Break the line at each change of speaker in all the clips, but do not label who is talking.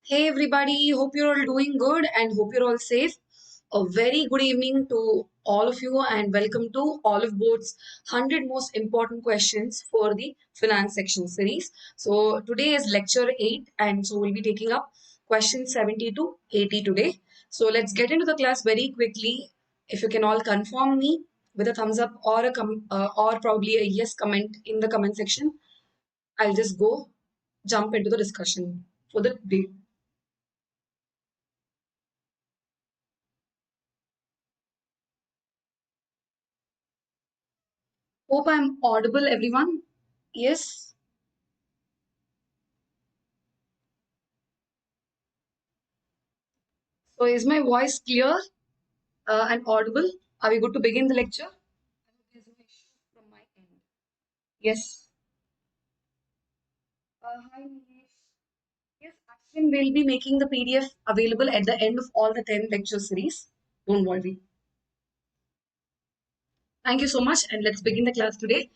Hey everybody, hope you're all doing good and hope you're all safe. A very good evening to all of you and welcome to Oliveboard's 100 most important questions for the finance section series. So today is lecture 8 and so we'll be taking up questions 70 to 80 today. So let's get into the class very quickly. If you can all confirm me with a thumbs up or or probably a yes comment in the comment section, I'll just go jump into the discussion for the day. Hope I'm audible, everyone. Yes. So, is my voice clear and audible? Are we good to begin the lecture? There's no issue from my end. Yes. Hi, Nilesh. Yes, Ashwin will be making the PDF available at the end of all the 10 lecture series. Don't worry. Thank you so much, and let's begin the class today.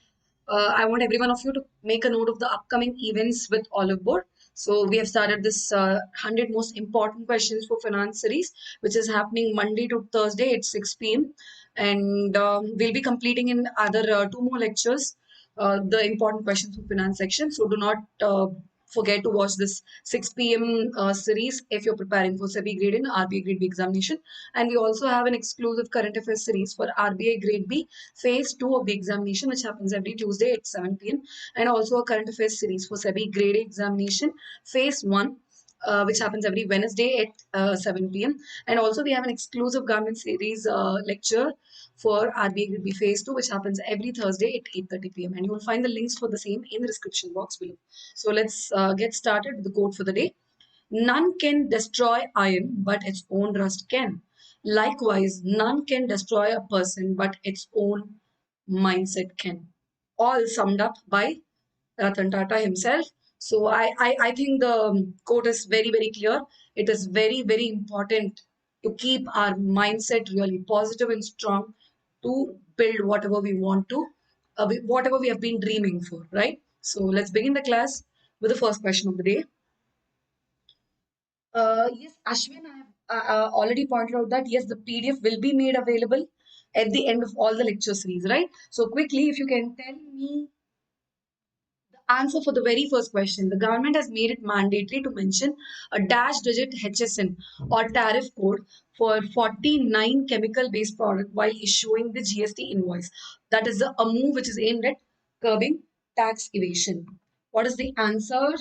I want every one of you to make a note of the upcoming events with Oliveboard. So we have started this 100 most important questions for finance series, which is happening Monday to Thursday at 6 p.m. And we'll be completing in other two more lectures the important questions for finance section. So do not forget to watch this 6 p.m. Series if you're preparing for SEBI Grade A, RBI Grade B examination. And we also have an exclusive current affairs series for RBI Grade B phase 2 of the examination, which happens every Tuesday at 7 p.m. And also a current affairs series for SEBI Grade A examination phase 1. Which happens every Wednesday at 7 p.m. And also, we have an exclusive government series lecture for RBI Grade B Phase 2, which happens every Thursday at 8:30 p.m. And you will find the links for the same in the description box below. So, let's get started with the quote for the day. None can destroy iron, but its own rust can. Likewise, none can destroy a person, but its own mindset can. All summed up by Ratan Tata himself. So I think the quote is very, very clear. It is very, very important to keep our mindset really positive and strong to build whatever we want to, whatever we have been dreaming for, right? So let's begin the class with the first question of the day. Yes, Ashwin, I have already pointed out that yes, the PDF will be made available at the end of all the lecture series, right? So quickly, if you can tell me the answer for the very first question. The government has made it mandatory to mention a dash digit HSN or tariff code for 49 chemical based product while issuing the GST invoice. That is a move which is aimed at curbing tax evasion. What is the answer?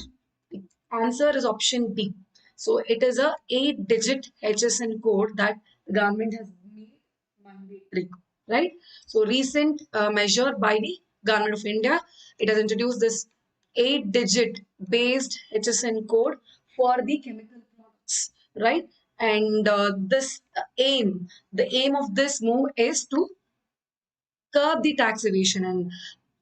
The answer is option B. So it is a 8-digit HSN code that the government has made mandatory, right? So recent measure by the government of India, it has introduced this 8-digit based HSN code for the chemical products, right? And this the aim of this move is to curb the tax evasion, and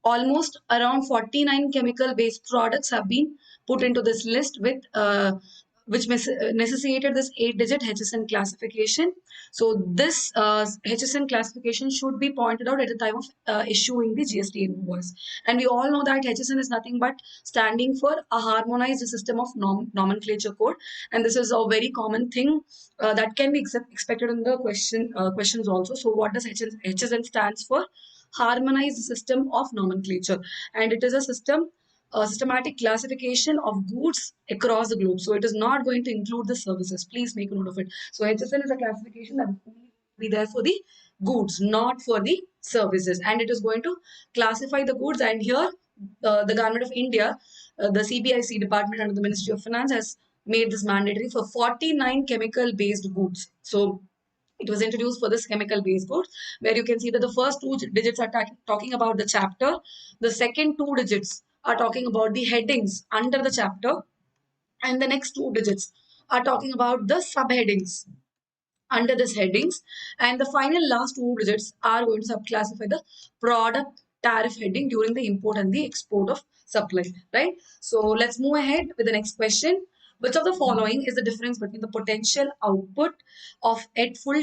almost around 49 chemical based products have been put into this list with which necessitated this 8-digit HSN classification. So this HSN classification should be pointed out at the time of issuing the GST invoice. And we all know that HSN is nothing but standing for a harmonized system of nomenclature code. And this is a very common thing that can be expected in the questions also. So what does HSN stands for? Harmonized system of nomenclature, and it is a systematic classification of goods across the globe. So it is not going to include the services. Please make a note of it. So HSN is a classification that will only be there for the goods, not for the services, and it is going to classify the goods. And here, the government of India, the CBIC department under the Ministry of Finance, has made this mandatory for 49 chemical based goods. So it was introduced for this chemical based goods, where you can see that the first two digits are talking about the chapter, the second two digits are talking about the headings under the chapter, and the next two digits are talking about the subheadings under these headings, and the final last two digits are going to subclassify the product tariff heading during the import and the export of supply, right? So let's move ahead with the next question. Which of the following is the difference between the potential output of at full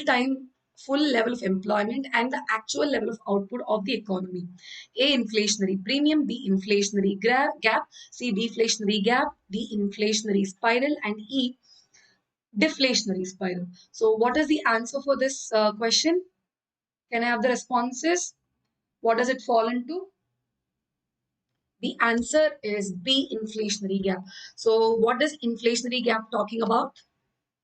level of employment and the actual level of output of the economy? A, inflationary premium; B, inflationary gap; C, deflationary gap; D, inflationary spiral; and E, deflationary spiral. So, what is the answer for this question? Can I have the responses? What does it fall into? The answer is B, inflationary gap. So, what is inflationary gap talking about?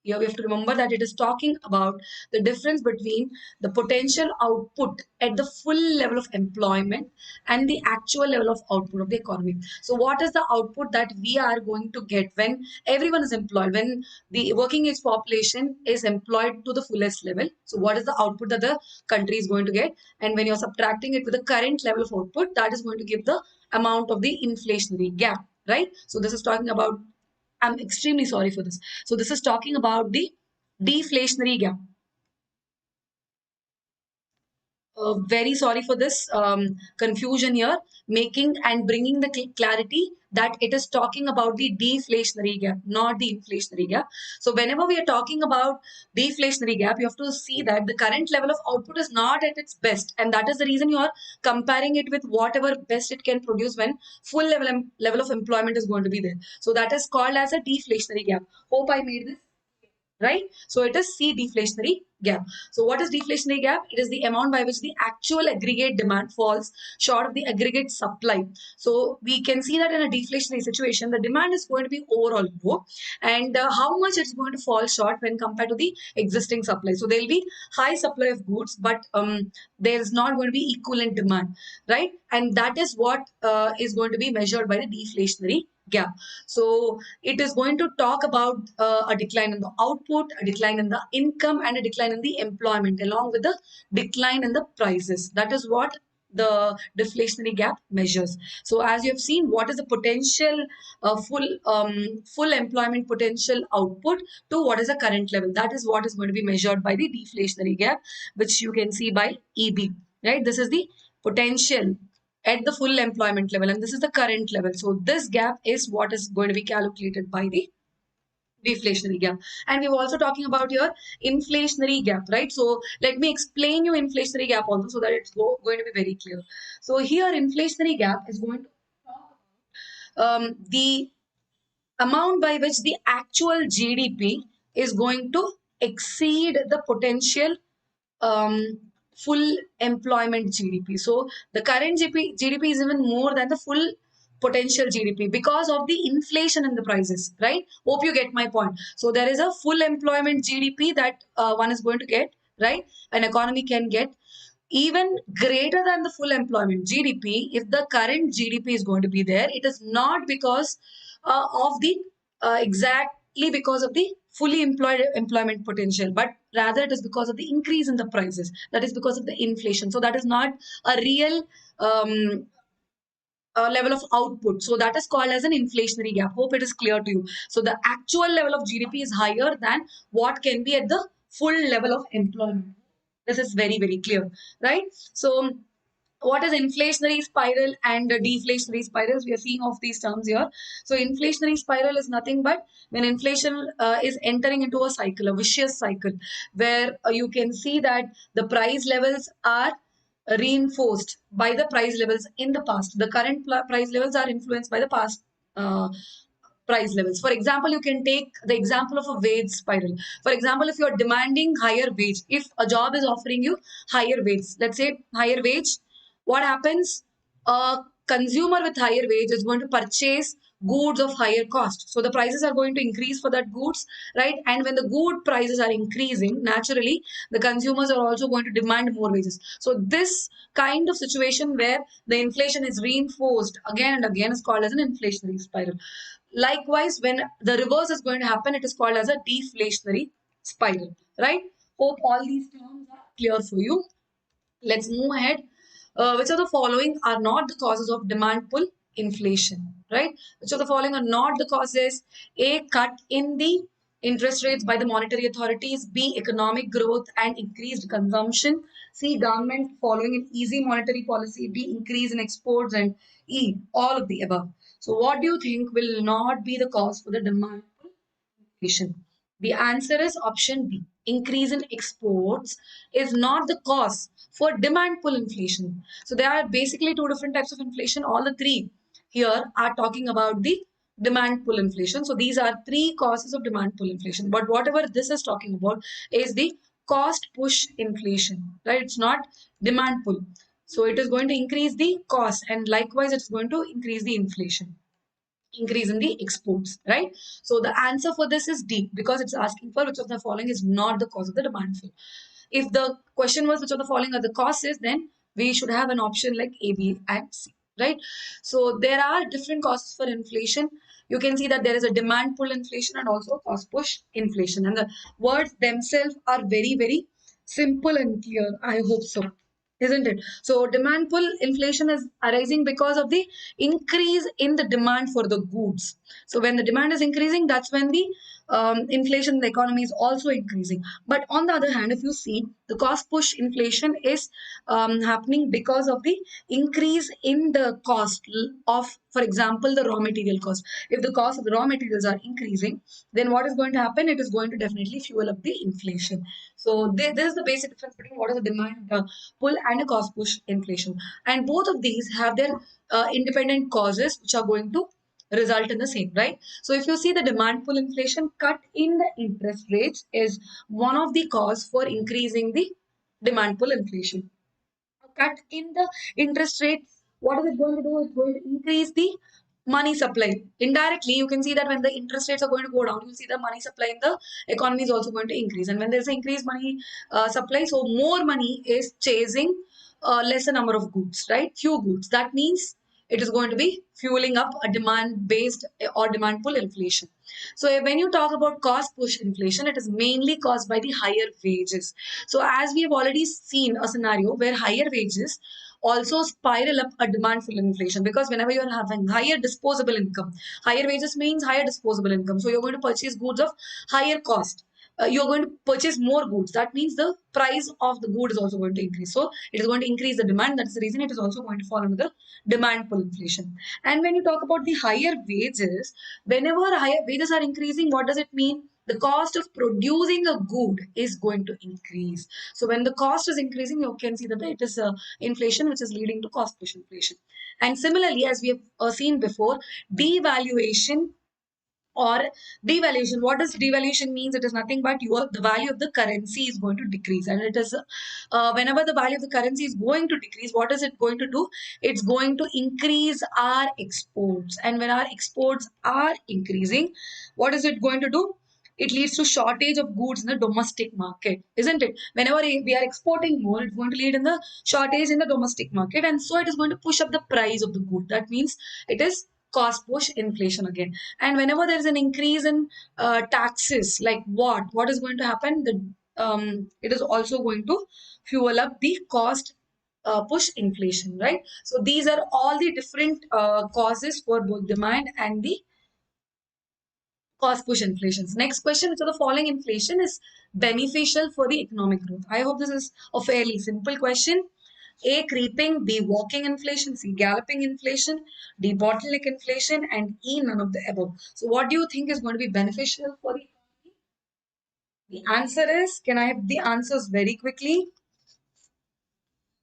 Here we have to remember that it is talking about the difference between the potential output at the full level of employment and the actual level of output of the economy. So, what is the output that we are going to get when everyone is employed, when the working age population is employed to the fullest level? So, what is the output that the country is going to get? And when you're subtracting it with the current level of output, that is going to give the amount of the inflationary gap, right? So, this is talking about, I'm extremely sorry for this. So this is talking about the deflationary gap. Very sorry for this confusion here, making and bringing the clarity that it is talking about the deflationary gap, not the inflationary gap. So whenever we are talking about deflationary gap, you have to see that the current level of output is not at its best, and that is the reason you are comparing it with whatever best it can produce when full level of employment is going to be there. So that is called as a deflationary gap. Hope I made this right? So it is C, deflationary gap. So what is deflationary gap? It is the amount by which the actual aggregate demand falls short of the aggregate supply. So we can see that in a deflationary situation, the demand is going to be overall low, and how much it's going to fall short when compared to the existing supply. So there will be high supply of goods, but there is not going to be equivalent demand, right? And that is what is going to be measured by the deflationary gap. So it is going to talk about a decline in the output, a decline in the income, and a decline in the employment, along with the decline in the prices. That is what the deflationary gap measures. So as you have seen, what is the potential full employment potential output to what is the current level? That is what is going to be measured by the deflationary gap, which you can see by EB. Right? This is the potential at the full employment level, and this is the current level. So this gap is what is going to be calculated by the deflationary gap. And we were also talking about your inflationary gap, right? So let me explain you inflationary gap also, so that it's going to be very clear. So here inflationary gap is going to the amount by which the actual GDP is going to exceed the potential full employment GDP. So the current GDP is even more than the full potential GDP because of the inflation in the prices, right? Hope you get my point. So there is a full employment GDP that one is going to get, right? An economy can get even greater than the full employment GDP. If the current GDP is going to be there, it is not because of the exactly because of the fully employed employment potential, but rather it is because of the increase in the prices. That is because of the inflation. So that is not a real level of output. So that is called as an inflationary gap. Hope it is clear to you. So the actual level of GDP is higher than what can be at the full level of employment. This is very, very clear, right? So what is inflationary spiral and deflationary spirals? We are seeing of these terms here. So inflationary spiral is nothing but when inflation is entering into a cycle, a vicious cycle, where you can see that the price levels are reinforced by the price levels in the past. The current price levels are influenced by the past price levels. For example, you can take the example of a wage spiral. For example, if you are demanding higher wage, if a job is offering you higher wage, let's say higher wage, what happens? A consumer with higher wage is going to purchase goods of higher cost. So the prices are going to increase for that goods, right? And when the good prices are increasing, naturally, the consumers are also going to demand more wages. So this kind of situation where the inflation is reinforced again and again is called as an inflationary spiral. Likewise, when the reverse is going to happen, it is called as a deflationary spiral, right? Hope all these terms are clear for you. Let's move ahead. Which of the following are not the causes of demand pull inflation, right? Which of the following are not the causes? A, cut in the interest rates by the monetary authorities. B, economic growth and increased consumption. C, government following an easy monetary policy. D, increase in exports. And E, all of the above. So what do you think will not be the cause for the demand pull inflation? The answer is option B. Increase in exports is not the cause for demand pull inflation. So there are basically two different types of inflation. All the three here are talking about the demand pull inflation. So these are three causes of demand pull inflation. But whatever this is talking about is the cost push inflation, right? It's not demand pull. So it is going to increase the cost, and likewise it's going to increase the inflation, increase in the exports, right? So the answer for this is D, because it's asking for which of the following is not the cause of the demand fall. If the question was which of the following are the causes, then we should have an option like A, B, and C, right? So there are different causes for inflation. You can see that there is a demand pull inflation and also a cost push inflation. And the words themselves are very, very simple and clear. I hope so. Isn't it? So demand pull inflation is arising because of the increase in the demand for the goods. So when the demand is increasing, that's when the inflation in the economy is also increasing. But on the other hand, if you see, the cost push inflation is happening because of the increase in the cost of, for example, the raw material cost. If the cost of the raw materials are increasing, then what is going to happen? It is going to definitely fuel up the inflation. So this is the basic difference between what is a demand pull and a cost push inflation. And both of these have their independent causes which are going to result in the same, right? So if you see the demand pull inflation, cut in the interest rates is one of the cause for increasing the demand pull inflation. A cut in the interest rate, what is it going to do? It's going to increase the money supply. Indirectly, you can see that when the interest rates are going to go down, you see the money supply in the economy is also going to increase. And when there's an increased money supply, so more money is chasing lesser number of goods, right? Few goods. That means it is going to be fueling up a demand based or demand pull inflation. So when you talk about cost push inflation, it is mainly caused by the higher wages. So as we have already seen a scenario where higher wages also spiral up a demand for inflation, because whenever you're having higher disposable income, higher wages means higher disposable income. So you're going to purchase goods of higher cost. You're going to purchase more goods. That means the price of the good is also going to increase. So it is going to increase the demand. That's the reason it is also going to fall under the demand pull inflation. And when you talk about the higher wages, whenever higher wages are increasing, what does it mean? The cost of producing a good is going to increase. So when the cost is increasing, you can see that it is inflation which is leading to cost push inflation. And similarly, as we have seen before, devaluation or devaluation. What does devaluation means? It is nothing but the value of the currency is going to decrease, and it is whenever the value of the currency is going to decrease, what is it going to do? It's going to increase our exports, and when our exports are increasing, what is it going to do? It leads to shortage of goods in the domestic market, isn't it? Whenever we are exporting more, it's going to lead in the shortage in the domestic market, and so it is going to push up the price of the good. That means it is cost push inflation again. And whenever there is an increase in taxes, like what is going to happen? It is also going to fuel up the cost push inflation, right? So these are all the different causes for both demand and the cost push inflations. Next question, which of the following inflation is beneficial for the economic growth? I hope this is a fairly simple question. A, creeping, B, walking inflation, C, galloping inflation, D, bottleneck inflation, and E, none of the above. So what do you think is going to be beneficial for the economy? The answer is, can I have the answers very quickly?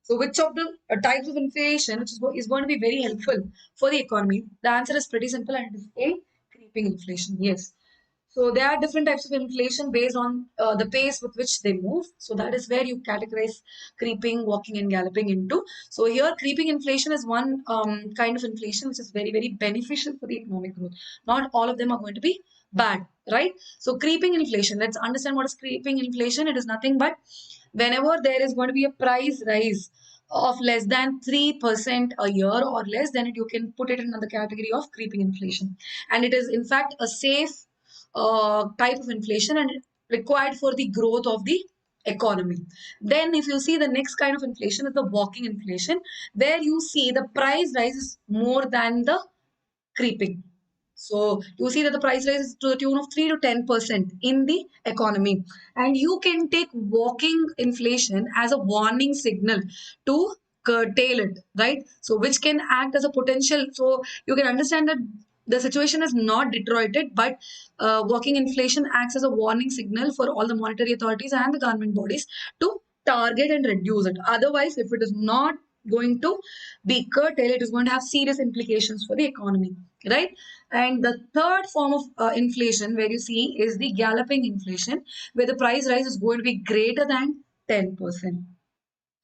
So which of the types of inflation which is going to be very helpful for the economy? The answer is pretty simple, and it is A, creeping inflation. Yes. So there are different types of inflation based on the pace with which they move. So that is where you categorize creeping, walking, and galloping into. So here, creeping inflation is one kind of inflation which is very, very beneficial for the economic growth. Not all of them are going to be bad, right? So creeping inflation, let's understand what is creeping inflation. It is nothing but whenever there is going to be a price rise of less than 3% a year or less, then you can put it in the category of creeping inflation. And it is in fact a safe type of inflation and required for the growth of the economy. Then if you see, the next kind of inflation is the walking inflation, where you see the price rises more than the creeping. So you see that the price rise is to the tune of 3 to 10% in the economy. And you can take walking inflation as a warning signal to curtail it, right? So which can act as a potential. So you can understand that the situation is not deteriorated, but walking inflation acts as a warning signal for all the monetary authorities and the government bodies to target and reduce it. Otherwise, if it is not going to be curtailed. It is going to have serious implications for the economy, right? And the third form of inflation, where you see, is the galloping inflation, where the price rise is going to be greater than 10%.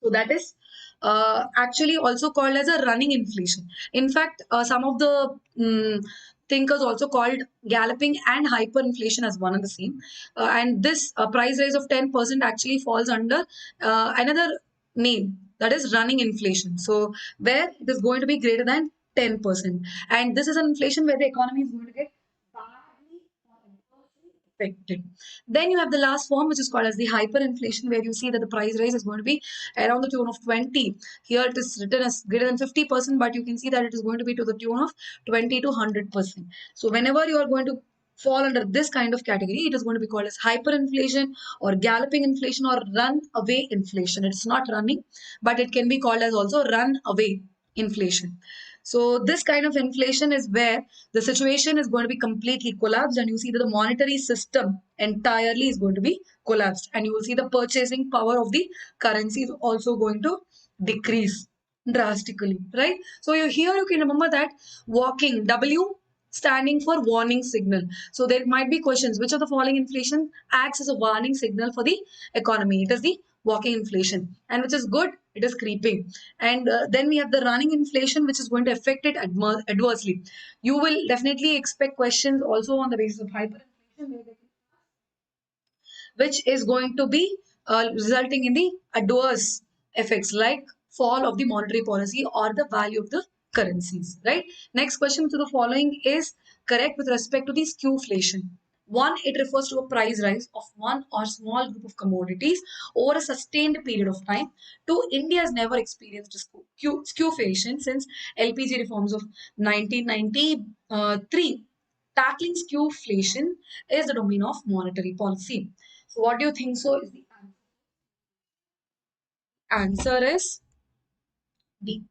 So that is actually also called as a running inflation. In fact, some of the thinkers also called galloping and hyperinflation as one and the same. And this price rise of 10% actually falls under another name, that is running inflation. So where it is going to be greater than 10%. And this is an inflation where the economy is going to get badly or adversely affected. Then you have the last form, which is called as the hyperinflation, where you see that the price rise is going to be around the tune of 20. Here it is written as greater than 50%, but you can see that it is going to be to the tune of 20 to 100%. So whenever you are going to fall under this kind of category, it is going to be called as hyperinflation or galloping inflation or runaway inflation. It's not running, but it can be called as also runaway inflation. So this kind of inflation is where the situation is going to be completely collapsed, and you see that the monetary system entirely is going to be collapsed, and you will see the purchasing power of the currency is also going to decrease drastically, right? So here you can remember that walking, W standing for warning signal. So there might be questions, which of the following inflation acts as a warning signal for the economy? It is the walking inflation, and which is good, it is creeping. And then we have the running inflation, which is going to affect it adversely. You will definitely expect questions also on the basis of hyperinflation, which is going to be resulting in the adverse effects like fall of the monetary policy or the value of the currencies, right? Next question to the following is correct with respect to the skewflation. One, it refers to a price rise of one or small group of commodities over a sustained period of time. Two, India has never experienced a skewflation since LPG reforms of 1993. Tackling skewflation is the domain of monetary policy. So what do you think so is the answer is D.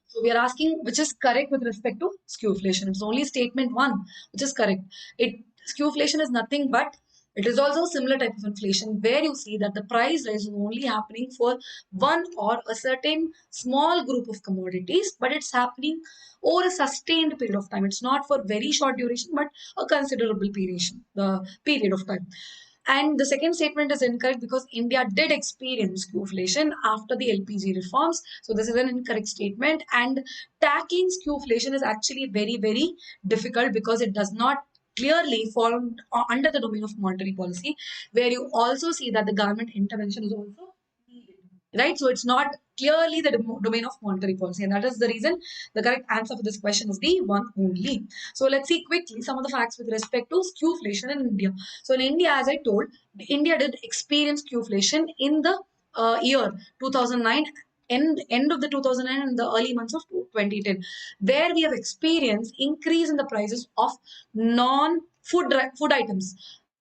So we are asking which is correct with respect to skewflation. It's only statement one which is correct. It skewflation is nothing but it is also a similar type of inflation where you see that the price rise is only happening for one or a certain small group of commodities, but it's happening over a sustained period of time. It's not for very short duration, but a considerable period of time. And the second statement is incorrect because India did experience skewflation after the LPG reforms. So this is an incorrect statement. And tackling skewflation is actually very, very difficult because it does not clearly fall under the domain of monetary policy, where you also see that the government intervention is also needed, right? So it's not clearly the domain of monetary policy, and that is the reason the correct answer for this question is the one only. So let's see quickly some of the facts with respect to skewflation in India. So in India, as I told, India did experience skewflation in the year 2009, end of the 2009 and the early months of 2010, where we have experienced increase in the prices of non-food items.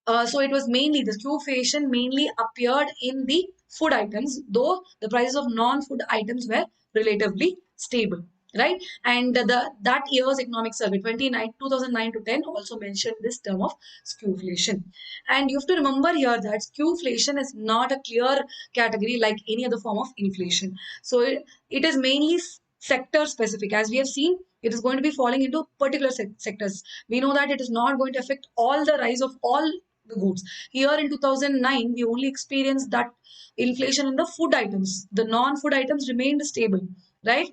So it was mainly the skewflation mainly appeared in the food items, though the prices of non-food items were relatively stable, right? And that year's economic survey 2009 to 10 also mentioned this term of skewflation. And you have to remember here that skewflation is not a clear category like any other form of inflation. So it is mainly sector specific. As we have seen, it is going to be falling into particular sectors. We know that it is not going to affect all the rise of all the goods. Here in 2009, we only experienced that inflation in the food items. The non-food items remained stable, right?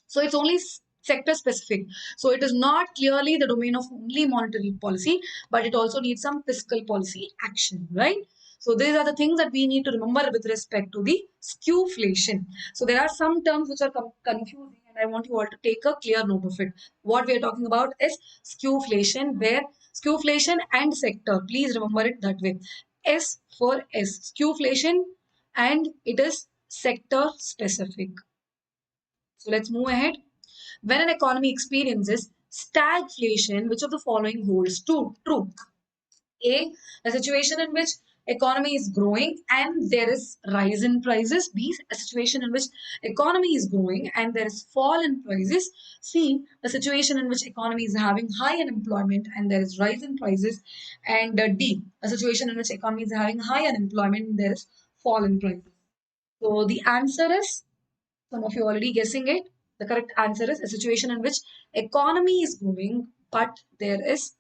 So it's only sector specific. So it is not clearly the domain of only monetary policy, but it also needs some fiscal policy action, right? So these are the things that we need to remember with respect to the skewflation. So there are some terms which are confusing, and I want you all to take a clear note of it. What we are talking about is skewflation, where skewflation and sector, please remember it that way. S for S, skewflation, and it is sector specific. So let's move ahead. When an economy experiences stagflation, which of the following holds true? A, a situation in which economy is growing and there is rise in prices. B, a situation in which economy is growing and there is fall in prices. C, a situation in which economy is having high unemployment and there is rise in prices. And D, a situation in which economy is having high unemployment and there is fall in prices. So the answer is Some of you already guessing it. The correct answer is a situation in which economy is growing, but there is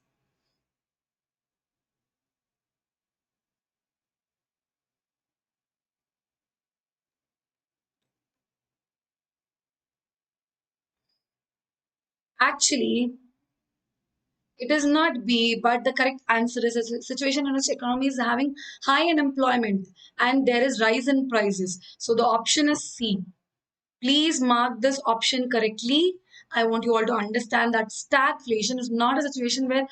actually it is not B, but the correct answer is a situation in which economy is having high unemployment and there is rise in prices. So the option is C. Please mark this option correctly. I want you all to understand that stagflation is not a situation where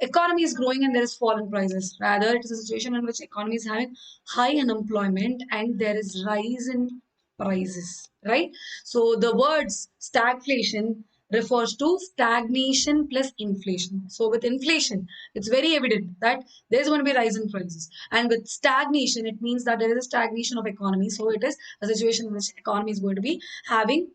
economy is growing and there is fall in prices. Rather, it is a situation in which economy is having high unemployment and there is rise in prices, right? So the words stagflation refers to stagnation plus inflation. So with inflation, it's very evident that there's going to be rise in prices. And with stagnation, it means that there is a stagnation of economy. So it is a situation in which economy is going to be having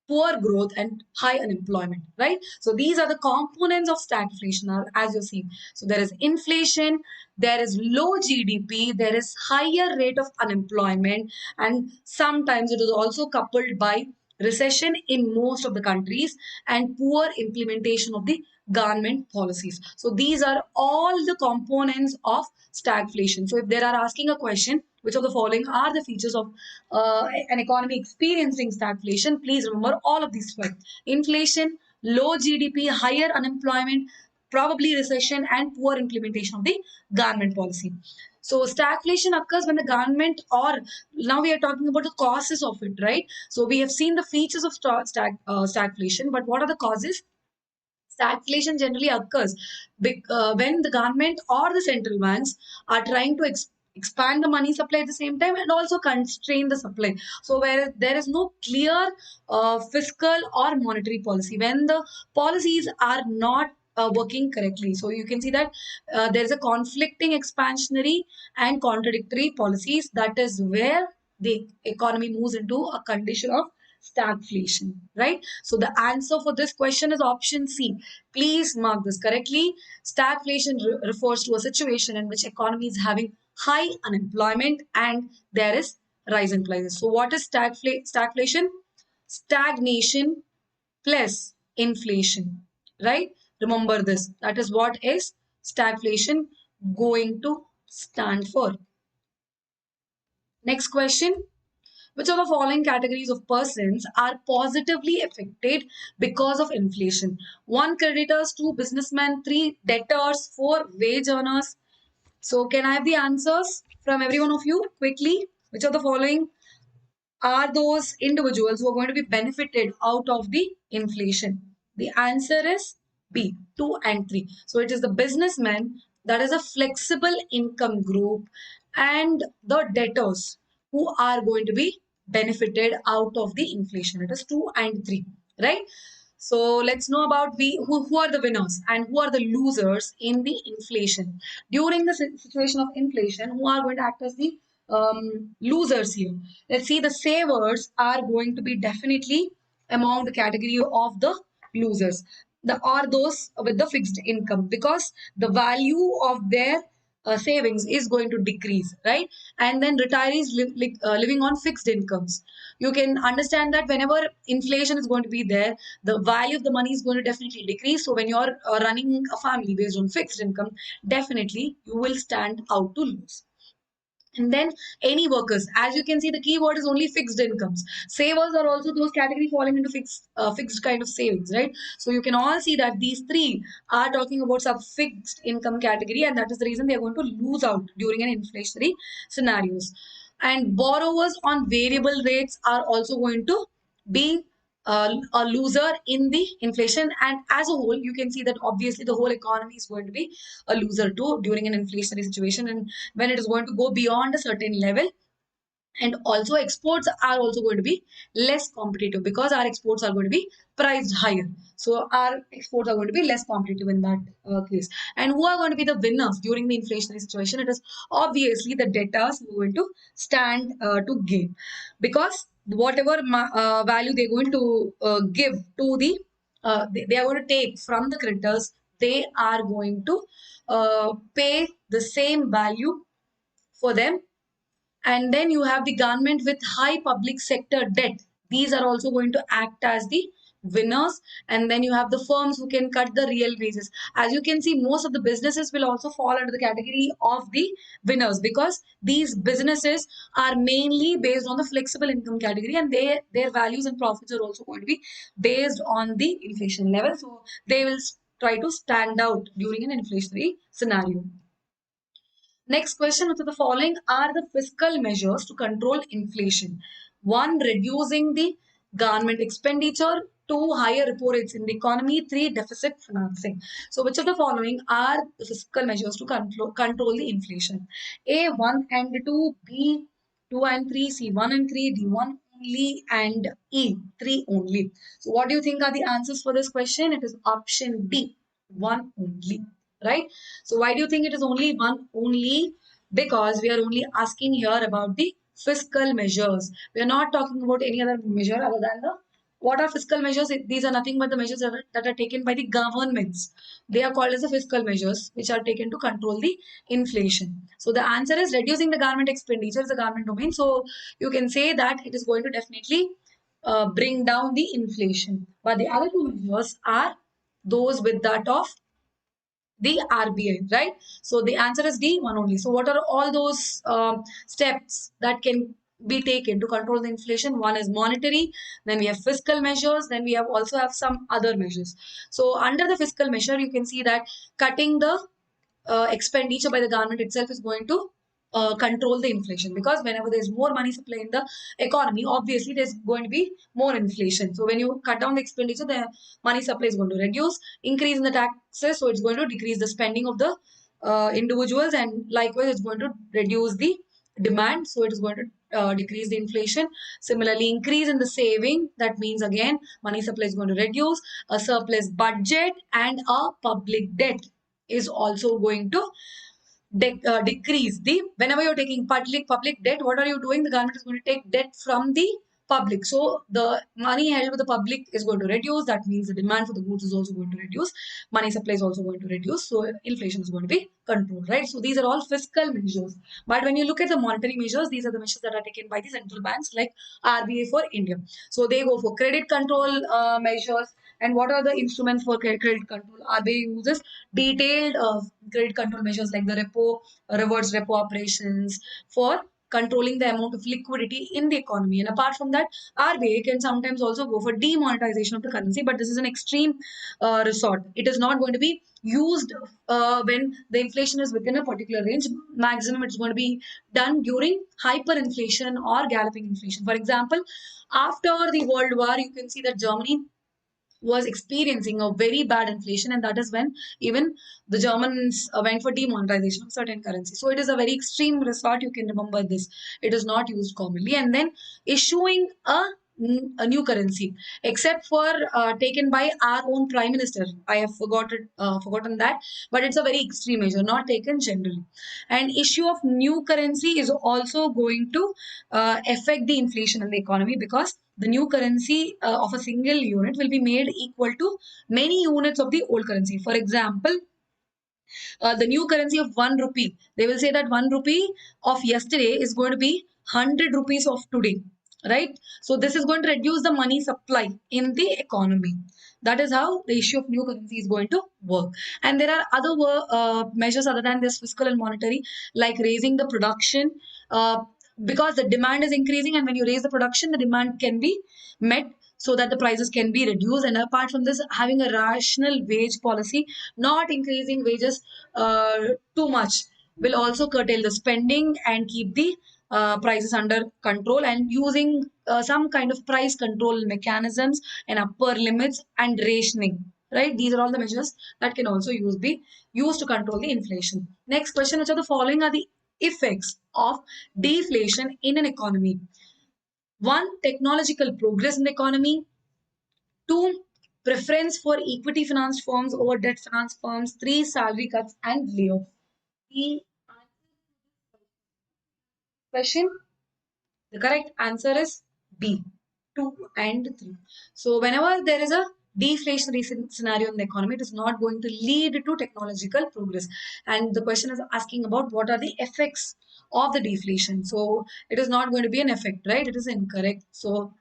poor growth and high unemployment, right? So these are the components of stagflation as you see. So there is inflation, there is low GDP, there is higher rate of unemployment, and sometimes it is also coupled by recession in most of the countries and poor implementation of the government policies. So these are all the components of stagflation. So if they are asking a question, which of the following are the features of an economy experiencing stagflation, please remember all of these five. Inflation, low GDP, higher unemployment, probably recession, and poor implementation of the government policy. So stagflation occurs when the government, or now we are talking about the causes of it, right? So we have seen the features of stagflation, but what are the causes? Stagflation generally occurs when the government or the central banks are trying to expand the money supply at the same time and also constrain the supply. So where there is no clear fiscal or monetary policy, when the policies are not working correctly. So you can see that there is a conflicting expansionary and contradictory policies. That is where the economy moves into a condition of stagflation, right? So the answer for this question is option C. Please mark this correctly. Stagflation refers to a situation in which economy is having high unemployment and there is rise in prices. So what is stagflation? Stagnation plus inflation, right? Remember this. That is what is stagflation going to stand for. Next question. Which of the following categories of persons are positively affected because of inflation? One, creditors, two, businessmen, three, debtors, four, wage earners. So, can I have the answers from every one of you quickly? Which of the following are those individuals who are going to be benefited out of the inflation? The answer is B, 2 and 3. So it is the businessmen, that is a flexible income group, and the debtors who are going to be benefited out of the inflation. It is 2 and 3, right? So let's know about who are the winners and who are the losers in the inflation. During the situation of inflation, who are going to act as the losers here? Let's see, the savers are going to be definitely among the category of the losers. The are those with the fixed income, because the value of their savings is going to decrease, right? And then retirees living on fixed incomes. You can understand that whenever inflation is going to be there, the value of the money is going to definitely decrease. So when you're running a family based on fixed income, definitely you will stand out to lose. And then any workers, as you can see, the keyword is only fixed incomes. Savers are also those category falling into fixed kind of savings, right? So you can all see that these three are talking about some fixed income category, and that is the reason they are going to lose out during an inflationary scenarios. And borrowers on variable rates are also going to be a loser in the inflation. And as a whole, you can see that obviously the whole economy is going to be a loser too during an inflationary situation, and when it is going to go beyond a certain level. And also exports are also going to be less competitive because our exports are going to be priced higher. So our exports are going to be less competitive in that case. And who are going to be the winners during the inflationary situation? It is obviously the debtors who are going to stand to gain, because whatever value they're going to give to the they are going to take from the creditors, they are going to pay the same value for them. And then you have the government with high public sector debt. These are also going to act as the winners. And then you have the firms who can cut the real wages. As you can see, most of the businesses will also fall under the category of the winners, because these businesses are mainly based on the flexible income category, and their values and profits are also going to be based on the inflation level. So they will try to stand out during an inflationary scenario. Next question: which of the following are the fiscal measures to control inflation? One, reducing the government expenditure. Two, higher repo rates in the economy. Three, deficit financing. So, which of the following are the fiscal measures to control the inflation? A, 1 and 2, B, 2 and 3, C, 1 and 3, D, 1 only, and E, 3 only. So, what do you think are the answers for this question? It is option D, 1 only, right? So why do you think it is only one only? Because we are only asking here about the fiscal measures. We are not talking about any other measure other than the what are fiscal measures? These are nothing but the measures that are taken by the governments. They are called as the fiscal measures, which are taken to control the inflation. So the answer is reducing the government expenditure is the government domain. So you can say that it is going to definitely bring down the inflation. But the other two measures are those with that of the RBI, right? So the answer is D, one only. So what are all those steps that can be taken to control the inflation? One is monetary, then we have fiscal measures, then we have also have some other measures. So under the fiscal measure, you can see that cutting the expenditure by the government itself is going to control the inflation, because whenever there's more money supply in the economy, obviously there's going to be more inflation. So when you cut down the expenditure, the money supply is going to reduce. Increase in the taxes, so it's going to decrease the spending of the individuals, and likewise it's going to reduce the demand, so it is going to decrease the inflation. Similarly, increase in the saving, that means again money supply is going to reduce. A surplus budget and a public debt is also going to decrease the whenever you're taking public debt. What are you doing? The government is going to take debt from the public, so the money held with the public is going to reduce. That means the demand for the goods is also going to reduce, money supply is also going to reduce, so inflation is going to be controlled, right? So these are all fiscal measures. But when you look at the monetary measures, these are the measures that are taken by the central banks like RBA for India. So they go for credit control measures. And what are the instruments for credit control? RBA uses detailed credit control measures like the repo, reverse repo operations for controlling the amount of liquidity in the economy. And apart from that, RBA can sometimes also go for demonetization of the currency, but this is an extreme resort. It is not going to be used when the inflation is within a particular range. Maximum it's going to be done during hyperinflation or galloping inflation. For example, after the World War, you can see that Germany was experiencing a very bad inflation, and that is when even the Germans went for demonetization of certain currency. So it is a very extreme resort. You can remember this. It is not used commonly. And then issuing a new currency, except for taken by our own prime minister. I have forgotten that, but it's a very extreme measure, not taken generally. And issue of new currency is also going to affect the inflation in the economy, because the new currency of a single unit will be made equal to many units of the old currency. For example, the new currency of 1 rupee, they will say that 1 rupee of yesterday is going to be 100 rupees of today, right? So this is going to reduce the money supply in the economy. That is how the issue of new currency is going to work. And there are other measures other than this fiscal and monetary, like raising the production, because the demand is increasing, and when you raise the production, the demand can be met, so that the prices can be reduced. And apart from this, having a rational wage policy, not increasing wages too much, will also curtail the spending and keep the prices under control, and using some kind of price control mechanisms and upper limits and rationing, right? These are all the measures that can also be used to control the inflation. Next question: which of the following are the effects of deflation in an economy? One, technological progress in the economy. Two, preference for equity finance firms over debt finance firms. Three, salary cuts and layoffs. The question, the correct answer is B, 2 and 3. So whenever there is a deflationary scenario in the economy, it is not going to lead to technological progress. And the question is asking about what are the effects of the deflation. So it is not going to be an effect, right? It is incorrect. So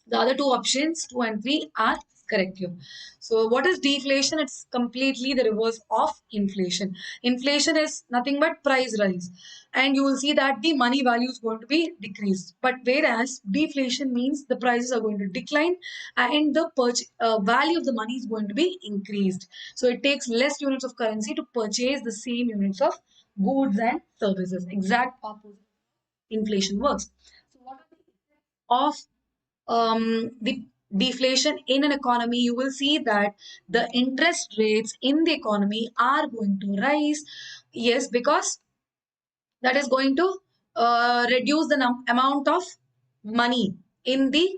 The other two options, 2 and 3, are correct here. So, what is deflation? It's completely the reverse of inflation. Inflation is nothing but price rise, and you will see that the money value is going to be decreased. But whereas deflation means the prices are going to decline and the value of the money is going to be increased. So, it takes less units of currency to purchase the same units of goods and services. Exact opposite inflation works. So, what are the effects of the deflation in an economy? You will see that the interest rates in the economy are going to rise. Yes, because that is going to reduce the amount of money in the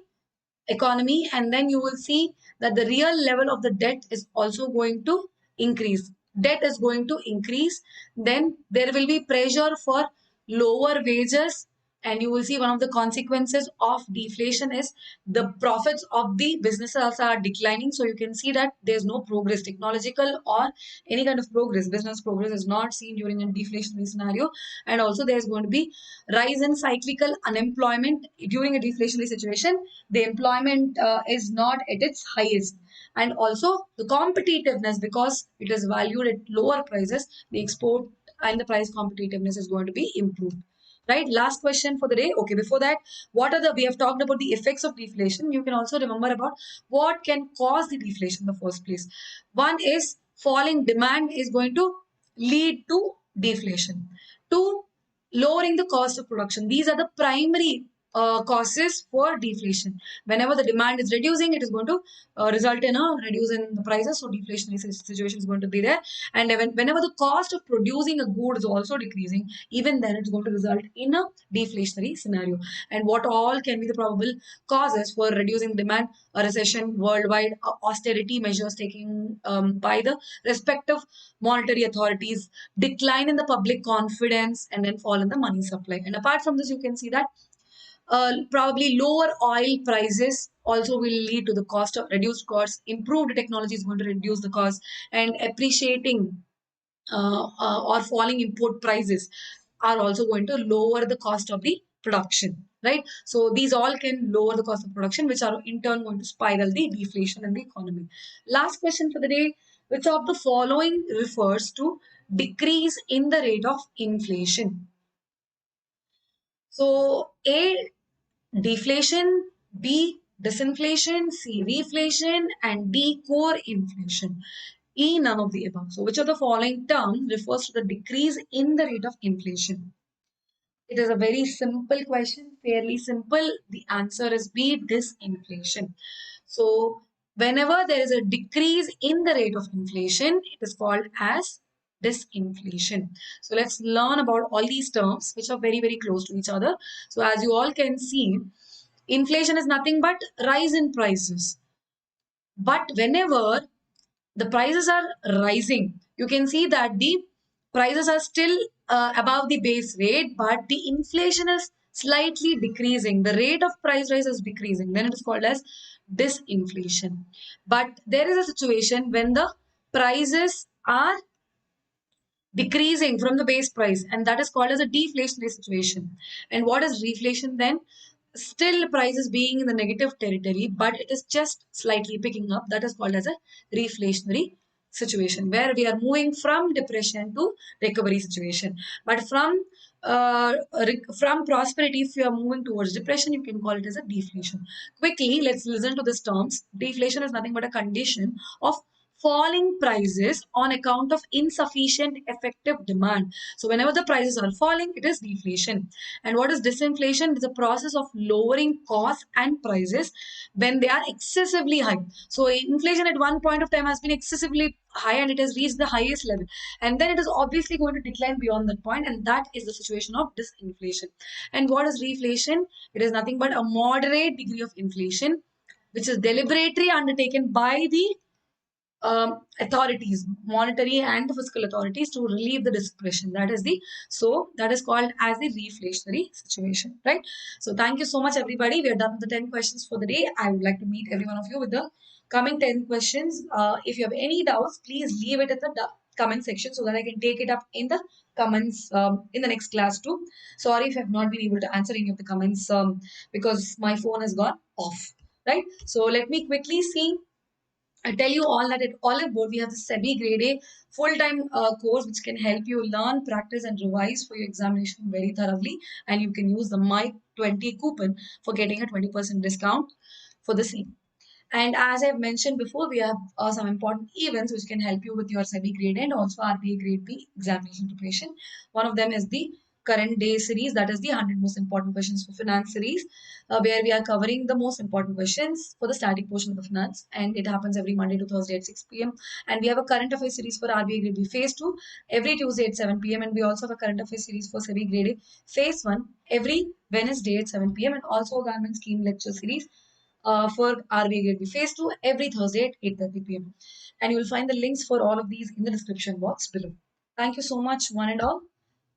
economy, and then you will see that the real level of the debt is also going to increase. Debt is going to increase, then there will be pressure for lower wages, and you will see one of the consequences of deflation is the profits of the businesses are declining. So you can see that there's no progress, technological or any kind of progress, business progress is not seen during a deflationary scenario. And also there's going to be rise in cyclical unemployment during a deflationary situation. The employment is not at its highest, and also the competitiveness, because it is valued at lower prices, the export and the price competitiveness is going to be improved. Right, last question for the day. Okay, before that, what are the, we have talked about the effects of deflation. You can also remember about what can cause the deflation in the first place. One is falling demand is going to lead to deflation. Two, lowering the cost of production. These are the primary causes for deflation. Whenever the demand is reducing, it is going to result in a reduce in the prices. So deflationary situation is going to be there. And whenever the cost of producing a good is also decreasing, even then it's going to result in a deflationary scenario. And what all can be the probable causes for reducing demand? A recession worldwide, austerity measures taken by the respective monetary authorities, decline in the public confidence, and then fall in the money supply. And apart from this, you can see that probably lower oil prices also will lead to the cost of reduced costs. Improved technology is going to reduce the cost, and appreciating or falling import prices are also going to lower the cost of the production. Right, so these all can lower the cost of production, which are in turn going to spiral the deflation in the economy. Last question for the day: which of the following refers to decrease in the rate of inflation? So, A, deflation, B, disinflation, C, reflation, and D, core inflation. E, none of the above. So, which of the following term refers to the decrease in the rate of inflation? It is a very simple question, fairly simple. The answer is B, disinflation. So, whenever there is a decrease in the rate of inflation, it is called as disinflation. So, let's learn about all these terms which are very, very close to each other. So, as you all can see, inflation is nothing but rise in prices. But whenever the prices are rising, you can see that the prices are still above the base rate, but the inflation is slightly decreasing. The rate of price rise is decreasing. Then it is called as disinflation. But there is a situation when the prices are decreasing from the base price, and that is called as a deflationary situation. And what is reflation then? Still prices being in the negative territory, but it is just slightly picking up. That is called as a reflationary situation, where we are moving from depression to recovery situation. But from prosperity, if you are moving towards depression, you can call it as a deflation. Quickly, let's listen to these terms. Deflation is nothing but a condition of falling prices on account of insufficient effective demand. So whenever the prices are falling, it is deflation. And what is disinflation? It is a process of lowering costs and prices when they are excessively high. So inflation at one point of time has been excessively high and it has reached the highest level, and then it is obviously going to decline beyond that point, and that is the situation of disinflation. And what is reflation? It is nothing but a moderate degree of inflation which is deliberately undertaken by the authorities, monetary and the fiscal authorities, to relieve the depression. That is the, so that is called as the reflationary situation, right? So thank you so much, everybody. We are done with the 10 questions for the day. I would like to meet every one of you with the coming 10 questions. If you have any doubts, please leave it at the comment section so that I can take it up in the comments in the next class too. Sorry if I have not been able to answer any of the comments because my phone has gone off. right? So let me quickly see. I tell you all that at Oliveboard, we have the SEBI Grade A full-time course which can help you learn, practice, and revise for your examination very thoroughly. And you can use the My20 coupon for getting a 20% discount for the same. And as I've mentioned before, we have some important events which can help you with your SEBI grade A and also RBA grade B examination preparation. One of them is the current day series, that is the 100 most important questions for finance series, where we are covering the most important questions for the static portion of the finance. And it happens every Monday to Thursday at 6 p.m. And we have a current affairs series for RBA grade B phase 2 every Tuesday at 7 p.m. And we also have a current affairs series for SEBI grade A phase 1 every Wednesday at 7 p.m. And also a government scheme lecture series for RBA Grade B Phase 2 every Thursday at 8:30 p.m. And you will find the links for all of these in the description box below. Thank you so much, one and all.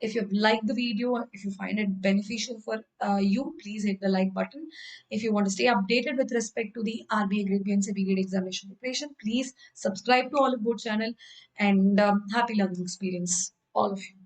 If you've liked the video, or if you find it beneficial for you, please hit the like button. If you want to stay updated with respect to the RBA Grade B and SEBI Grade examination preparation, please subscribe to Oliveboard channel and happy learning experience, all of you.